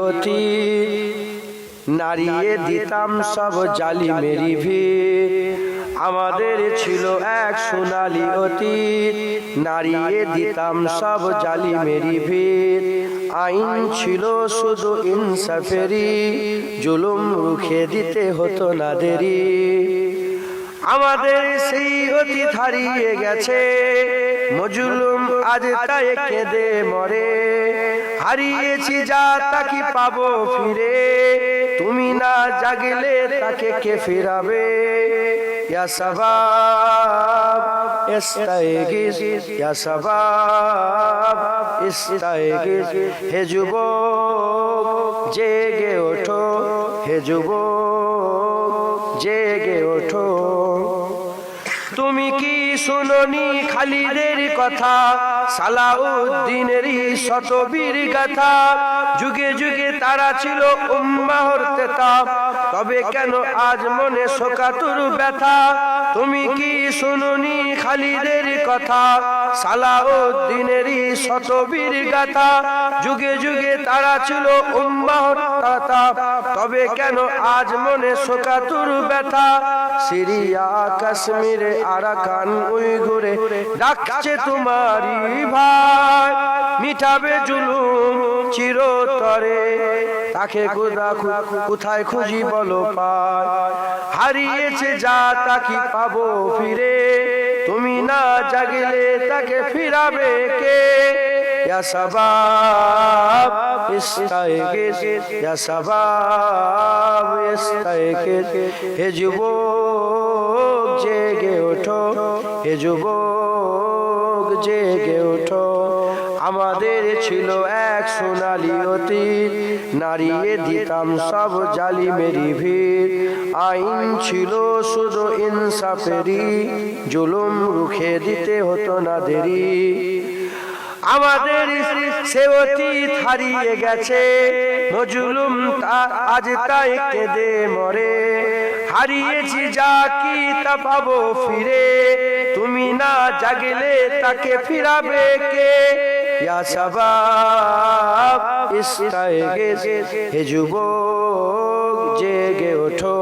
অতীত, নাড়িয়ে দিতাম সব জালিমেরই ভিড়। আমাদের ছিল এক সোনালী অতীত, নাড়িয়ে দিতাম সব জালিমেরই ভিড়। আইন ছিল শুধু ইনসাফেরই, জুলুম রুখে দিতে হতো না দেরি। আমাদের সেই অতীত হারিয়ে গেছে, মজলুম আজ তাই কেঁদে মরে। হারিয়েছি যা তা কি পাবো ফিরে, তুমি না জাগলে তাকে কে ফিরাবে। ইয়া শাবাব ইস্তাইগিস, ইয়া শাবাব ইস্তাইগিস, হে যুবক জেগে ওঠো, হে যুবক জেগে ওঠো। তুমি কি শুনোনি খালিদের কথা, সালাউদ্দিনেরই শতবীর গাথা। যুগে যুগে তারা ছিল উম্মাহর তেতা, তবে কেন আজ মনে শোকাতুর ব্যথা। তুমি কি শুনোনি খালিদের কথা, সালাউদ্দিনেরই শতবীর গাথা। যুগে যুগে তারা ছিল উম্মাহর তেতা, তবে কেন আজ মনে শোকাতুর ব্যথা। সিরিয়া কাশ্মীরে আরাকান উইঘুরে ডাকছে তোমারই ভাই, মিটাবে জুলুম চিরতরে, তাকে কোথায় খুঁজি বলো পায়। হারিয়েছে যা তা কি পাবো ফিরে, তুমি না জাগলে তাকে ফিরাবে কে। ইয়া শাবাব ইস্তাইগিস, ইয়া শাবাব ইস্তাইগিস, হে যুবক জেগে ওঠো, হে যুবক জেগে ওঠো। আমাদের ছিল এক সোনালী অতীত, নাড়িয়ে দিতাম সব জালিমেরই ভিড়। আইন ছিল শুধু ইনসাফেরই, জুলুম রুখে দিতে হতো না দেরি। আমাদের সে অতীত হারিয়ে গেছে, মজলুম আজ তাই কেঁদে মরে। হারিয়েছি যা কি তা পাবো ফিরে, তুমি না জাগলে তাকে ফিরাবে কে। ইয়া শাবাব ইস্তাইগিস, হে যুবক জেগে ওঠো।